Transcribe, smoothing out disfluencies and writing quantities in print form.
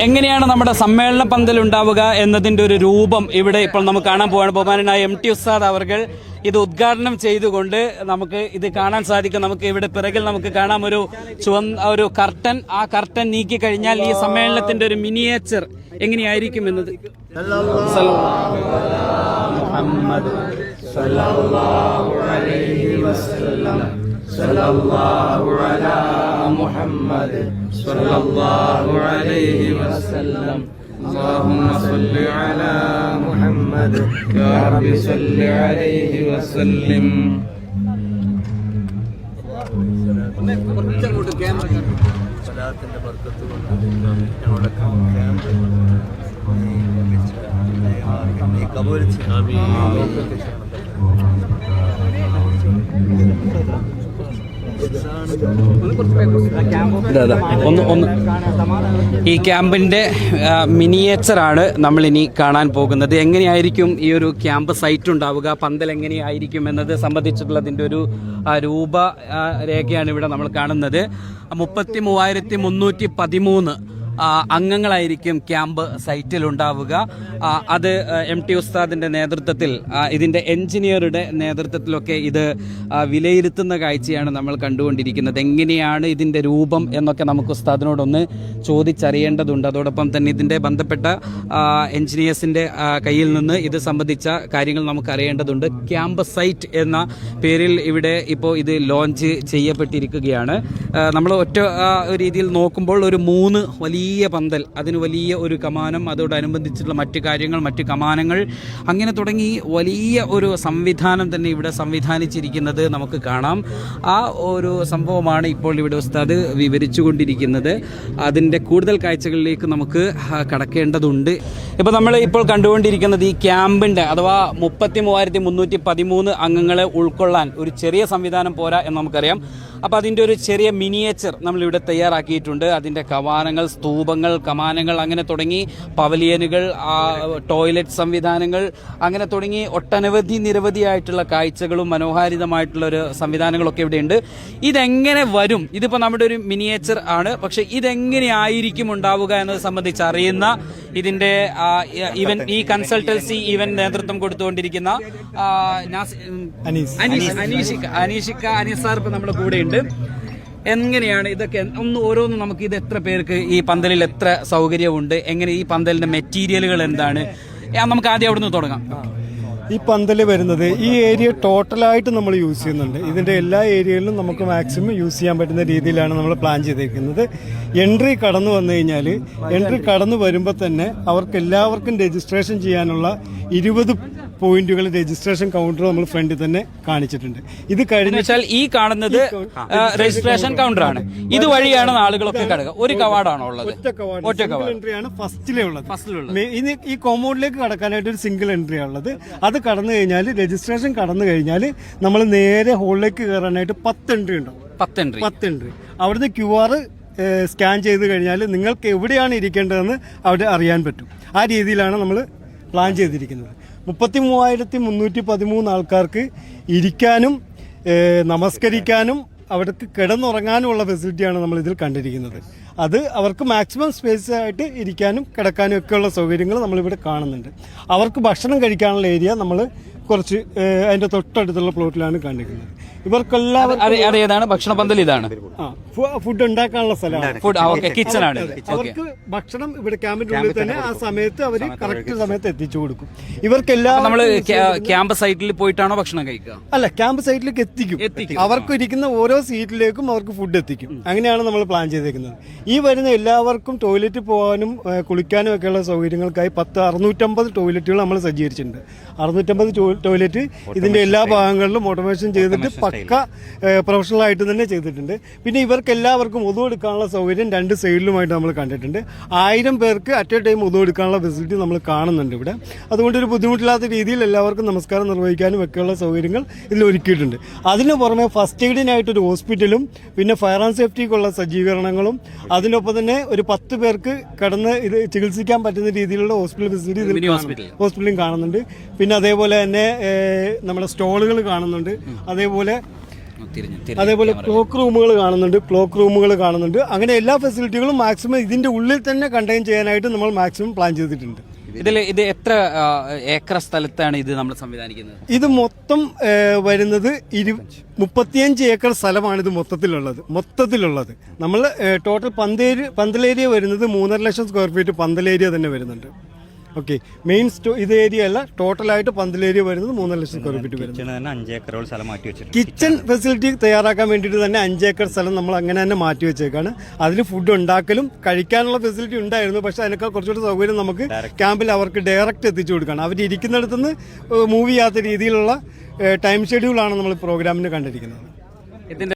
എങ്ങനെയാണ് നമ്മുടെ സമ്മേളന പന്തൽ ഉണ്ടാവുക എന്നതിന്റെ ഒരു രൂപം ഇവിടെ ഇപ്പോൾ നമുക്ക് കാണാൻ പോവാണ്. ബഹുമാനനായ MT ഉസ്താദ് അവർകൾ ഇത് ഉദ്ഘാടനം ചെയ്തുകൊണ്ട് നമുക്ക് ഇത് കാണാൻ സാധിക്കും. നമുക്ക് ഇവിടെ പിറകിൽ നമുക്ക് കാണാം ഒരു കർട്ടൻ. ആ കർട്ടൻ നീക്കി കഴിഞ്ഞാൽ ഈ സമ്മേളനത്തിന്റെ ഒരു മിനിയേച്ചർ എങ്ങനെയായിരിക്കും എന്നത് സല്ലല്ലാഹു അലാ മുഹമ്മദ് സല്ലല്ലാഹു അലൈഹി വസല്ലം اللهم صل على محمد يا رب صل عليه وسلم. സലാത്തിന്റെ ബർക്കത്ത് കൊണ്ട് ഞങ്ങളുടെ ക്യാമ്പ് നീ കബൂൽ ഈ ക്യാമ്പിന്റെ മിനിയേച്ചറാണ് നമ്മൾ ഇനി കാണാൻ പോകുന്നത്. എങ്ങനെയായിരിക്കും ഈ ഒരു ക്യാമ്പ് സൈറ്റ് ഉണ്ടാവുക, പന്തൽ എങ്ങനെയായിരിക്കും എന്നത് സംബന്ധിച്ചിട്ടുള്ളതിൻ്റെ ഒരു രൂപരേഖയാണ് ഇവിടെ നമ്മൾ കാണുന്നത്. 33,313 അംഗങ്ങളായിരിക്കും ക്യാമ്പ് സൈറ്റിൽ ഉണ്ടാവുക. അത് MT ഉസ്താദിന്റെ നേതൃത്വത്തിൽ, ഇതിന്റെ എഞ്ചിനീയറുടെ നേതൃത്വത്തിലൊക്കെ ഇത് വിലയിരുത്തുന്ന കാഴ്ചയാണ് നമ്മൾ കണ്ടുകൊണ്ടിരിക്കുന്നത്. എങ്ങനെയാണ് ഇതിന്റെ രൂപം എന്നൊക്കെ നമുക്ക് ഉസ്താദിനോടൊന്ന് ചോദിച്ചറിയേണ്ടതുണ്ട്. അതോടൊപ്പം തന്നെ ഇതിന്റെ ബന്ധപ്പെട്ട എഞ്ചിനീയേഴ്സിന്റെ കയ്യിൽ നിന്ന് ഇത് സംബന്ധിച്ച കാര്യങ്ങൾ നമുക്ക് അറിയേണ്ടതുണ്ട്. ക്യാമ്പ് സൈറ്റ് എന്ന പേരിൽ ഇവിടെ ഇപ്പോൾ ഇത് ലോഞ്ച് ചെയ്യപ്പെട്ടിരിക്കുകയാണ്. നമ്മൾ ഒറ്റ രീതിയിൽ നോക്കുമ്പോൾ ഒരു 3 വലിയ പന്തൽ, അതിന് വലിയ ഒരു കമാനം, അതോടനുബന്ധിച്ചുള്ള മറ്റു കാര്യങ്ങൾ, മറ്റു കമാനങ്ങൾ, അങ്ങനെ തുടങ്ങി വലിയ ഒരു സംവിധാനം തന്നെ ഇവിടെ സംവിധാനിച്ചിരിക്കുന്നത് നമുക്ക് കാണാം. ആ ഒരു സംഭവമാണ് ഇപ്പോൾ ഇവിടെ ഉസ്താദ് വിവരിച്ചുകൊണ്ടിരിക്കുന്നത്. അതിൻ്റെ കൂടുതൽ കാഴ്ചകളിലേക്ക് നമുക്ക് കടക്കേണ്ടതുണ്ട്. ഇപ്പോൾ നമ്മൾ ഇപ്പോൾ കണ്ടുകൊണ്ടിരിക്കുന്നത് ഈ ക്യാമ്പിൻ്റെ അഥവാ 33,313 അംഗങ്ങളെ ഉൾക്കൊള്ളാൻ ഒരു ചെറിയ സംവിധാനം പോരാ എന്ന് നമുക്കറിയാം. അപ്പോൾ അതിൻ്റെ ഒരു ചെറിയ മിനിയേച്ചർ നമ്മളിവിടെ തയ്യാറാക്കിയിട്ടുണ്ട്. അതിൻ്റെ കമാനങ്ങൾ, സ്തൂപങ്ങൾ, കമാനങ്ങൾ, അങ്ങനെ തുടങ്ങി പവലിയനുകൾ, ടോയ്ലറ്റ് സംവിധാനങ്ങൾ, അങ്ങനെ തുടങ്ങി നിരവധിയായിട്ടുള്ള കാഴ്ചകളും മനോഹാരിതമായിട്ടുള്ള ഒരു സംവിധാനങ്ങളൊക്കെ ഇവിടെയുണ്ട്. ഇതെങ്ങനെ വരും? ഇതിപ്പോൾ നമ്മുടെ ഒരു മിനിയേച്ചർ ആണ്. പക്ഷേ ഇതെങ്ങനെയായിരിക്കും ഉണ്ടാവുക എന്നത് സംബന്ധിച്ച് അറിയുന്ന ഇതിൻ്റെ ഈ കൺസൾട്ടൻസി നേതൃത്വം കൊടുത്തുകൊണ്ടിരിക്കുന്ന അനീസ് സാർ ഇപ്പോൾ നമ്മുടെ കൂടെയുണ്ട്. എങ്ങനെയാണ് ഇതൊക്കെ ഓരോന്നും നമുക്ക് ഇത് എത്ര പേർക്ക് ഈ പന്തലിൽ എത്ര സൗകര്യമുണ്ട്, എങ്ങനെ ഈ പന്തലിന്റെ മെറ്റീരിയലുകൾ എന്താണ്, നമുക്ക് ആദ്യം അവിടെ നിന്ന് തുടങ്ങാം. ഈ പന്തൽ വരുന്നത് ഈ ഏരിയ ടോട്ടലായിട്ട് നമ്മൾ യൂസ് ചെയ്യുന്നുണ്ട്. ഇതിൻ്റെ എല്ലാ ഏരിയയിലും നമുക്ക് മാക്സിമം യൂസ് ചെയ്യാൻ പറ്റുന്ന രീതിയിലാണ് നമ്മൾ പ്ലാൻ ചെയ്തിരിക്കുന്നത്. എൻട്രി കടന്നു വന്നു കഴിഞ്ഞാൽ എൻട്രി കടന്നു വരുമ്പോൾ തന്നെ അവർക്ക് എല്ലാവർക്കും രജിസ്ട്രേഷൻ ചെയ്യാനുള്ള 20 പോയിന്റുകൾ രജിസ്ട്രേഷൻ കൗണ്ടർ നമ്മൾ ഫ്രണ്ടിൽ തന്നെ കാണിച്ചിട്ടുണ്ട്. ഇത് കഴിഞ്ഞാൽ ഈ കാണുന്നത് രജിസ്ട്രേഷൻ കൗണ്ടറാണ്. ഇതുവഴിയാണ് ആളുകളൊക്കെ കടക്കുക. ഒരു കവാടാണോ ഉള്ളത്? ഒറ്റ എൻട്രിയാണ് ഫസ്റ്റിലേ ഉള്ളത്. ഇനി ഈ കോമ്പൗണ്ടിലേക്ക് കടക്കാനായിട്ട് ഒരു സിംഗിൾ എൻട്രി ഉള്ളത്. അത് കടന്നു കഴിഞ്ഞാൽ രജിസ്ട്രേഷൻ കടന്നു കഴിഞ്ഞാൽ നമ്മൾ നേരെ ഹോളിലേക്ക് കയറാനായിട്ട് 10 എൻട്രി ഉണ്ടാവും. 10 എൻട്രി. അവിടുന്ന് QR സ്കാൻ ചെയ്ത് കഴിഞ്ഞാൽ നിങ്ങൾക്ക് എവിടെയാണ് ഇരിക്കേണ്ടതെന്ന് അവിടെ അറിയാൻ പറ്റും. ആ രീതിയിലാണ് നമ്മൾ പ്ലാൻ ചെയ്തിരിക്കുന്നത്. 33,313 ആൾക്കാർക്ക് ഇരിക്കാനും നമസ്കരിക്കാനും അവർക്ക് കിടന്നുറങ്ങാനുമുള്ള ഫെസിലിറ്റിയാണ് നമ്മൾ ഇതിൽ കണ്ടിരിക്കുന്നത്. അത് അവർക്ക് മാക്സിമം സ്പേസ് ആയിട്ട് ഇരിക്കാനും കിടക്കാനും ഒക്കെയുള്ള സൗകര്യങ്ങൾ നമ്മളിവിടെ കാണുന്നുണ്ട്. അവർക്ക് ഭക്ഷണം കഴിക്കാനുള്ള ഏരിയ നമ്മൾ കുറച്ച് അതിന്റെ തൊട്ടടുത്തുള്ള പ്ലോട്ടിലാണ് കണ്ടിരിക്കുന്നത്. ഇവർക്കെല്ലാം ഭക്ഷണ പന്തൽ ഇതാണ്. ഫുഡ് ഉണ്ടാക്കാനുള്ള സ്ഥലമാണ്. കിച്ചണാണ്. അവർക്ക് ഭക്ഷണം ഇവിടെ ക്യാമ്പിന്റെ ഉള്ളിൽ തന്നെ ആ സമയത്ത് അവർ കറക്റ്റ് സമയത്ത് എത്തിച്ചു കൊടുക്കും. ഇവർക്കെല്ലാം നമ്മള് ക്യാമ്പ് സൈറ്റിൽ പോയിട്ടാണോ ഭക്ഷണം കഴിക്കുക? അല്ല, ക്യാമ്പ് സൈറ്റിലേക്ക് എത്തിക്കും. അവർക്ക് ഇരിക്കുന്ന ഓരോ സീറ്റിലേക്കും അവർക്ക് ഫുഡ് എത്തിക്കും. അങ്ങനെയാണ് നമ്മൾ പ്ലാൻ ചെയ്തേക്കുന്നത്. ഈ വരുന്ന എല്ലാവർക്കും ടോയ്ലറ്റിൽ പോകാനും കുളിക്കാനും ഒക്കെയുള്ള സൗകര്യങ്ങൾക്കായി 650 ടോയ്ലറ്റുകൾ നമ്മൾ സജ്ജീകരിച്ചിട്ടുണ്ട്. 650 ടോയ്ലറ്റ് ഇതിന്റെ എല്ലാ ഭാഗങ്ങളിലും ഓട്ടോമേഷൻ ചെയ്തിട്ട് പക്ക പ്രൊഫഷണൽ ആയിട്ട് തന്നെ ചെയ്തിട്ടുണ്ട്. പിന്നെ ഇവർക്ക് എല്ലാവർക്കും ഒതു എടുക്കാനുള്ള സൗകര്യം 2 സൈഡിലുമായിട്ട് നമ്മൾ കണ്ടിട്ടുണ്ട്. 1000 പേർക്ക് അറ്റ് എ ടൈം ഒതു എടുക്കാനുള്ള ഫെസിലിറ്റി നമ്മൾ കാണുന്നുണ്ട് ഇവിടെ. അതുകൊണ്ട് ഒരു ബുദ്ധിമുട്ടില്ലാത്ത രീതിയിൽ എല്ലാവർക്കും നമസ്കാരം നിർവഹിക്കാനും ഒക്കെയുള്ള സൗകര്യങ്ങൾ ഇതിൽ ഒരുക്കിയിട്ടുണ്ട്. അതിന് പുറമെ ഫസ്റ്റ് എയ്ഡിനായിട്ടൊരു ഹോസ്പിറ്റലും പിന്നെ ഫയർ ആൻഡ് സേഫ്റ്റിക്കുള്ള സജ്ജീകരണങ്ങളും അതിനൊപ്പം തന്നെ ഒരു 10 പേർക്ക് കടന്ന് ഇത് ചികിത്സിക്കാൻ പറ്റുന്ന രീതിയിലുള്ള ഹോസ്പിറ്റൽ ഫെസിലിറ്റി ഹോസ്പിറ്റലും കാണുന്നുണ്ട്. പിന്നെ അതേപോലെ തന്നെ നമ്മുടെ സ്റ്റോളുകൾ കാണുന്നുണ്ട്. അതേപോലെ അതേപോലെ ക്ലോക്ക് റൂമുകൾ കാണുന്നുണ്ട് അങ്ങനെ എല്ലാ ഫെസിലിറ്റികളും മാക്സിമം ഇതിന്റെ ഉള്ളിൽ തന്നെ കണ്ടെയ്ൻ ചെയ്യാനായിട്ട് നമ്മൾ മാക്സിമം പ്ലാൻ ചെയ്തിട്ടുണ്ട്. ഇത് എത്ര ഏക്കർ സ്ഥലത്താണ് ഇത് നമ്മൾ സംവിധാനിക്കുന്നത്? ഇത് മൊത്തം വരുന്നത് 35 ഏക്കർ സ്ഥലമാണ് ഇത് മൊത്തത്തിലുള്ളത്. നമ്മൾ ടോട്ടൽ പന്തലേരിയ വരുന്നത് 3.5 ലക്ഷം സ്ക്വയർ ഫീറ്റ് പന്തലേരിയ തന്നെ വരുന്നുണ്ട്. ഓക്കെ, മെയിൻ ഇത് ഏരിയ അല്ല, ടോട്ടലായിട്ട് പന്തലേരിയ വരുന്നത് 3.5 ലക്ഷം സ്ക്വയർ ഫീറ്റ് വരുന്നത്. കിച്ചൺ ഫെസിലിറ്റി തയ്യാറാക്കാൻ വേണ്ടിയിട്ട് തന്നെ 5 ഏക്കർ സ്ഥലം നമ്മൾ അങ്ങനെ തന്നെ മാറ്റി വെച്ചേക്കാണ്. അതിൽ ഫുഡ് ഉണ്ടാക്കലും കഴിക്കാനുള്ള ഫെസിലിറ്റി ഉണ്ടായിരുന്നു, പക്ഷെ അതിനേക്കാൾ കുറച്ചുകൂടി സൗകര്യം നമുക്ക് ക്യാമ്പിൽ അവർക്ക് ഡയറക്റ്റ് എത്തിച്ചു കൊടുക്കണം. അവർ ഇരിക്കുന്നിടത്തുനിന്ന് മൂവ് ചെയ്യാത്ത രീതിയിലുള്ള ടൈം ഷെഡ്യൂളാണ് നമ്മൾ പ്രോഗ്രാമിന് കണ്ടിരിക്കുന്നത്. ഇതിന്റെ